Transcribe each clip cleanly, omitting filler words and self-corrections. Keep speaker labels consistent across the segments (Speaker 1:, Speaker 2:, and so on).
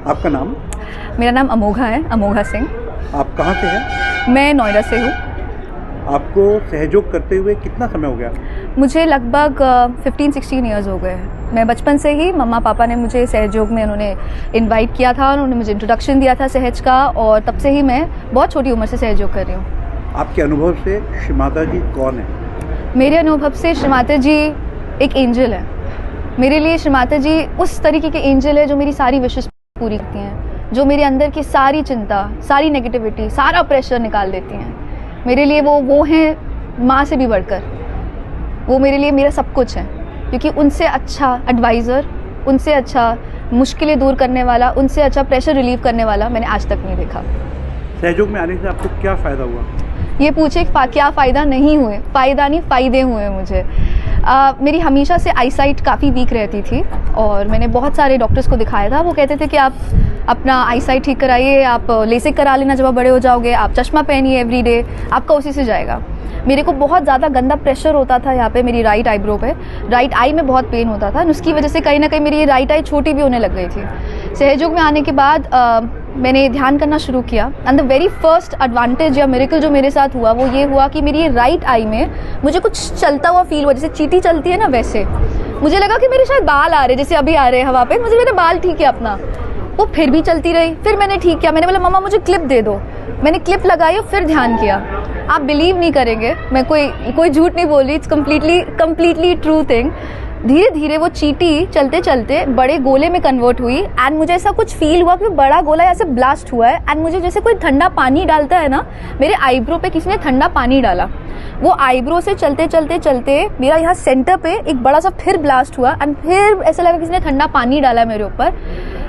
Speaker 1: आपका नाम?
Speaker 2: मेरा नाम अमोघा है, अमोघा सिंह।
Speaker 1: आप कहाँ से हैं?
Speaker 2: मैं नोएडा से हूँ।
Speaker 1: आपको सहयोग करते हुए कितना समय हो गया?
Speaker 2: मुझे लगभग 15-16 ईयर्स हो गए हैं। मैं बचपन से ही मम्मा पापा ने मुझे सहयोग में उन्होंने इनवाइट किया था, उन्होंने मुझे इंट्रोडक्शन दिया था सहज का, और तब से ही मैं बहुत छोटी उम्र से सहयोग कर रही हूँ।
Speaker 1: आपके अनुभव से श्री माता जी कौन है?
Speaker 2: मेरे अनुभव से श्री माता जी एक एंजल है। मेरे लिए श्री माता जी उस तरीके के एंजल है जो मेरी सारी विशेष पूरी करती हैं, जो मेरे अंदर की सारी चिंता, सारी नेगेटिविटी, सारा प्रेशर निकाल देती हैं। मेरे लिए वो हैं माँ से भी बढ़कर। वो मेरे लिए मेरा सब कुछ है, क्योंकि उनसे अच्छा एडवाइज़र, उनसे अच्छा मुश्किलें दूर करने वाला, उनसे अच्छा प्रेशर रिलीव करने वाला मैंने आज तक नहीं देखा।
Speaker 1: सहयोग में आने से आपको क्या फ़ायदा हुआ?
Speaker 2: ये पूछे क्या फ़ायदा नहीं हुए, फ़ायदा नहीं फ़ायदे हुए मुझे। मेरी हमेशा से आईसाइट काफ़ी वीक रहती थी और मैंने बहुत सारे डॉक्टर्स को दिखाया था। वो कहते थे कि आप अपना आईसाइट ठीक कराइए, आप लेसिक करा लेना जब आप बड़े हो जाओगे, आप चश्मा पहनिए एवरीडे, आपका उसी से जाएगा। मेरे को बहुत ज़्यादा गंदा प्रेशर होता था यहाँ पे मेरी राइट आईब्रो पे, राइट आई में बहुत पेन होता था, उसकी वजह से कहीं ना कहीं मेरी राइट आई छोटी भी होने लग गई थी। सहयोग में आने के बाद मैंने ध्यान करना शुरू किया, and the very first advantage या मिरेकल जो मेरे साथ हुआ वो ये हुआ कि मेरी राइट आई में मुझे कुछ चलता हुआ फील हुआ, जैसे चींटी चलती है ना, वैसे मुझे लगा कि मेरे शायद बाल आ रहे, जैसे अभी आ रहे हैं हवा पे। मुझे मेरे बाल ठीक है अपना, वो फिर भी चलती रही। फिर मैंने ठीक किया, मैंने बोला मम्मा मुझे क्लिप दे दो। मैंने क्लिप लगाई और फिर ध्यान किया। आप बिलीव नहीं करेंगे, मैं कोई झूठ नहीं बोल रही, इट्स कम्प्लीटली ट्रू थिंग। धीरे धीरे वो चींटी चलते चलते बड़े गोले में कन्वर्ट हुई, एंड मुझे ऐसा कुछ फील हुआ कि बड़ा गोला ऐसे ब्लास्ट हुआ है, एंड मुझे जैसे कोई ठंडा पानी डालता है ना, मेरे आईब्रो पे किसी ने ठंडा पानी डाला। वो आईब्रो से चलते चलते चलते मेरा यहाँ सेंटर पे एक बड़ा सा फिर ब्लास्ट हुआ, एंड फिर ऐसा लगा किसी ने ठंडा पानी डाला मेरे ऊपर।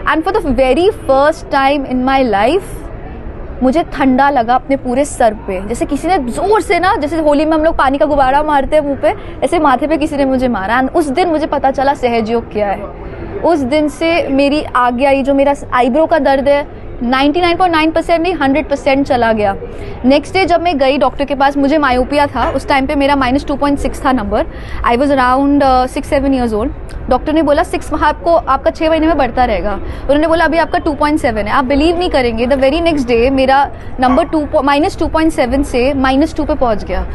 Speaker 2: And for the very first time in my life मुझे ठंडा लगा अपने पूरे सर पे, जैसे किसी ने जोर से ना, जैसे होली में हम लोग पानी का गुब्बारा मारते हैं मुंह पे, ऐसे माथे पे किसी ने मुझे मारा। एंड उस दिन मुझे पता चला सहयोग क्या है। उस दिन से मेरी आ गया ये जो मेरा आईब्रो का दर्द है 99.9% नहीं 100% चला गया। नेक्स्ट डे जब मैं गई डॉक्टर के पास, मुझे मायोपिया था उस टाइम पे, मेरा -2.6 था number. I was around 6-7 years old. Doctor ने बोला आपका 6 महीने में बढ़ता रहेगा। उन्होंने बोला अभी आपका 2.7 है। आप बिलीव नहीं करेंगे, द वेरी नेक्स्ट डे मेरा नंबर -2.7 से -2 पे पहुंच गया।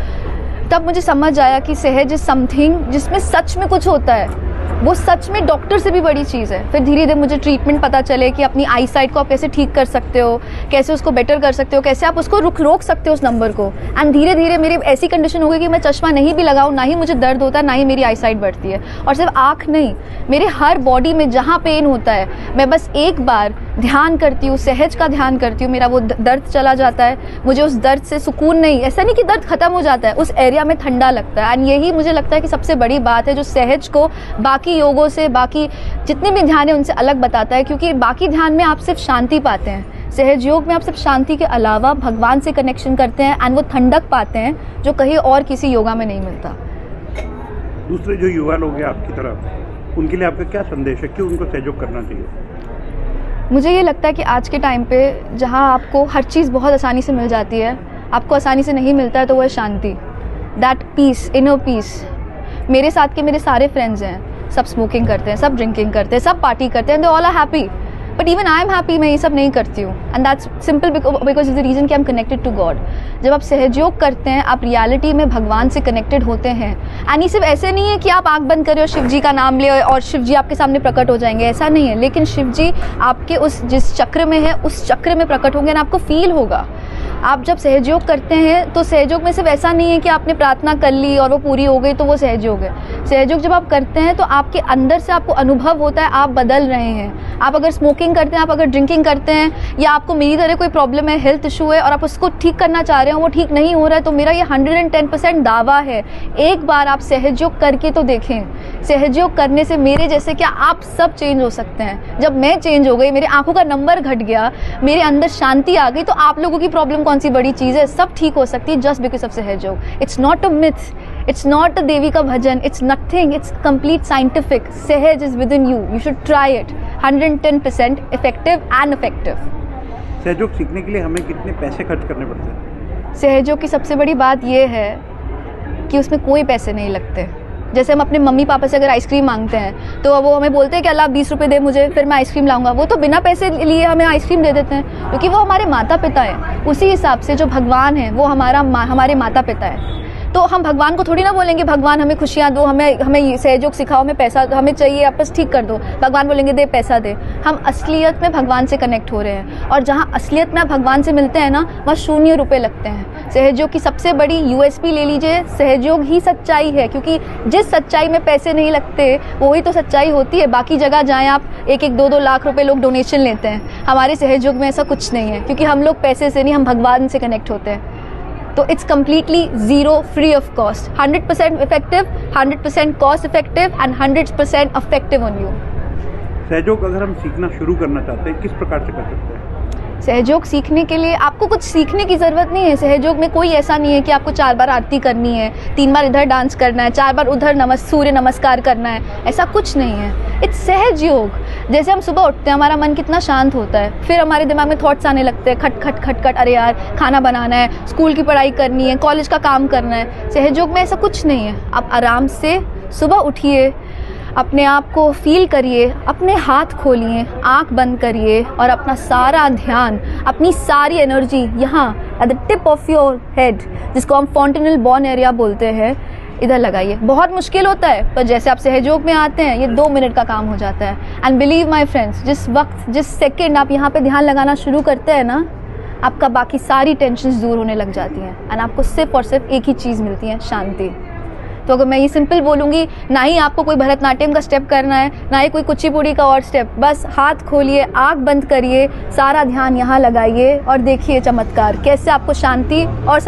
Speaker 2: तब मुझे समझ आया कि सहज इज समथिंग जिसमें सच में कुछ होता है, वो सच में डॉक्टर से भी बड़ी चीज़ है। फिर धीरे धीरे मुझे ट्रीटमेंट पता चले कि अपनी आई साइट को आप कैसे ठीक कर सकते हो, कैसे उसको बेटर कर सकते हो, कैसे आप उसको रोक सकते हो उस नंबर को। एंड धीरे धीरे मेरी ऐसी कंडीशन हो गई कि मैं चश्मा नहीं भी लगाऊं, ना ही मुझे दर्द होता है, ना ही मेरी आई साइट बढ़ती है। और सिर्फ आँख नहीं, मेरे हर बॉडी में जहाँ पेन होता है, मैं बस एक बार ध्यान करती हूँ, सहज का ध्यान करती हूँ, मेरा वो दर्द चला जाता है। मुझे उस दर्द से सुकून नहीं, ऐसा नहीं कि दर्द खत्म हो जाता है, उस एरिया में ठंडा लगता है। एंड यही मुझे लगता है कि सबसे बड़ी बात है जो सहज को बाकी योगों से, बाकी जितने भी ध्यान है उनसे अलग बताता है। क्योंकि बाकी ध्यान में आप सिर्फ शांति पाते हैं, सहज योग में आप सिर्फ शांति के अलावा भगवान से कनेक्शन करते हैं, एंड वो ठंडक पाते हैं जो कहीं और किसी योगा में नहीं मिलता।
Speaker 1: दूसरे जो युवा लोग हैं आपकी तरफ, उनके लिए आपका क्या संदेश है, क्यों उनको सहयोग करना चाहिए?
Speaker 2: मुझे ये लगता है कि आज के टाइम पे जहाँ आपको हर चीज़ बहुत आसानी से मिल जाती है, आपको आसानी से नहीं मिलता है, तो वो है शांति, दैट पीस, इनर पीस। मेरे साथ के मेरे सारे फ्रेंड्स हैं, सब स्मोकिंग करते हैं, सब ड्रिंकिंग करते हैं, सब पार्टी करते हैं, they all are happy, but even I am happy, मैं ये सब नहीं करती हूँ। And that's simple because is the reason कि I am connected to God. जब आप सहयोग करते हैं, आप रियलिटी में भगवान से कनेक्टेड होते हैं। एंड ये सिर्फ ऐसे नहीं है कि आप आंख बंद करें और शिव जी का नाम ले और शिव जी आपके सामने प्रकट हो जाएंगे, ऐसा नहीं है। लेकिन शिव जी आपके उस जिस चक्र में है, उस चक्र में प्रकट होंगे, ना आपको फील होगा। आप जब सहयोग करते हैं तो सहयोग में सिर्फ ऐसा नहीं है कि आपने प्रार्थना कर ली और वो पूरी हो गई तो वो सहयोग है। सहयोग जब आप करते हैं तो आपके अंदर से आपको अनुभव होता है आप बदल रहे हैं। आप अगर स्मोकिंग करते हैं, आप अगर ड्रिंकिंग करते हैं, या आपको मेरी तरह कोई प्रॉब्लम है, हेल्थ इशू है और आप उसको ठीक करना चाह रहे हो, वो ठीक नहीं हो रहा है, तो मेरा ये 110% दावा है, एक बार आप सहयोग करके तो देखें। सहयोग करने से मेरे जैसे क्या आप सब चेंज हो सकते हैं। जब मैं चेंज हो गई, मेरे आंखों का नंबर घट गया, मेरे अंदर शांति आ गई, तो आप लोगों की प्रॉब्लम कौन सी बड़ी चीज़ है, सब ठीक हो सकती है जस्ट बिकॉज ऑफ सहयोग। It's not a myth, it's not a देवी का भजन, it's nothing, it's complete scientific. Sahaj is within you should try it. 110% effective and effective.
Speaker 1: सहयोग सीखने के लिए हमें कितने पैसे खर्च करने पड़ते हैं?
Speaker 2: सहयोग की सबसे बड़ी बात यह है कि उसमें कोई पैसे नहीं लगते। जैसे हम अपने मम्मी पापा से अगर आइसक्रीम मांगते हैं तो वो हमें बोलते हैं कि अल्लाह 20 रुपये दे मुझे, फिर मैं आइसक्रीम लाऊंगा। वो तो बिना पैसे लिए हमें आइसक्रीम दे देते हैं, क्योंकि वो हमारे माता पिता हैं। उसी हिसाब से जो भगवान है वो हमारे माता पिता है। तो हम भगवान को थोड़ी ना बोलेंगे भगवान हमें खुशियाँ दो, हमें सहयोग सिखाओ, हमें पैसा हमें चाहिए, आपस ठीक कर दो। भगवान बोलेंगे दे पैसा दे। हम असलियत में भगवान से कनेक्ट हो रहे हैं, और जहाँ असलियत में आप भगवान से मिलते हैं ना, वहाँ 0 रुपये लगते हैं। सहयोग की सबसे बड़ी USP ले लीजिए, सहयोग ही सच्चाई है, क्योंकि जिस सच्चाई में पैसे नहीं लगते वही तो सच्चाई होती है। बाकी जगह जाएँ आप 1-1, 2-2 लाख रुपए लोग डोनेशन लेते हैं, हमारे सहयोग में ऐसा कुछ नहीं है, क्योंकि हम लोग पैसे से नहीं, हम भगवान से कनेक्ट होते हैं। तो it's completely zero, free of cost, 100% effective, 100% cost effective and 100% affective on you.
Speaker 1: सहयोग अगर हम सीखना शुरू करना चाहते हैं, किस प्रकार से कर सकते हैं?
Speaker 2: सहयोग सीखने के लिए आपको कुछ सीखने की ज़रूरत नहीं है। सहयोग में कोई ऐसा नहीं है कि आपको 4 बार आरती करनी है, 3 बार इधर डांस करना है, 4 बार उधर सूर्य नमस्कार करना है, ऐसा कुछ नहीं है। इट्स सहयोग। जैसे हम सुबह उठते हैं, हमारा मन कितना शांत होता है, फिर हमारे दिमाग में थॉट्स आने लगते हैं, खट खट खट खट, अरे यार खाना बनाना है, स्कूल की पढ़ाई करनी है, कॉलेज का काम करना है। सहयोग में ऐसा कुछ नहीं है। आप आराम से सुबह उठिए, अपने आप को फील करिए, अपने हाथ खोलिए, आंख बंद करिए और अपना सारा ध्यान, अपनी सारी एनर्जी यहाँ at the tip of your head, जिसको हम फॉन्टेनल बॉर्न एरिया बोलते हैं, इधर लगाइए। बहुत मुश्किल होता है, पर जैसे आप सहयोग में आते हैं, ये 2 मिनट का काम हो जाता है। एंड बिलीव माई फ्रेंड्स, जिस वक्त, जिस सेकेंड आप यहाँ पे ध्यान लगाना शुरू करते हैं ना, आपका बाकी सारी टेंशन्स दूर होने लग जाती हैं, एंड आपको सिर्फ और सिर्फ एक ही चीज़ मिलती है, शांति। तो अगर मैं ये सिंपल बोलूँगी, ना ही आपको कोई भरतनाट्यम का स्टेप करना है, ना ही कोई कुचिपुड़ी का और स्टेप, बस हाथ खोलिए, आँख बंद करिए, सारा ध्यान यहाँ लगाइए और देखिए चमत्कार, कैसे आपको शांति और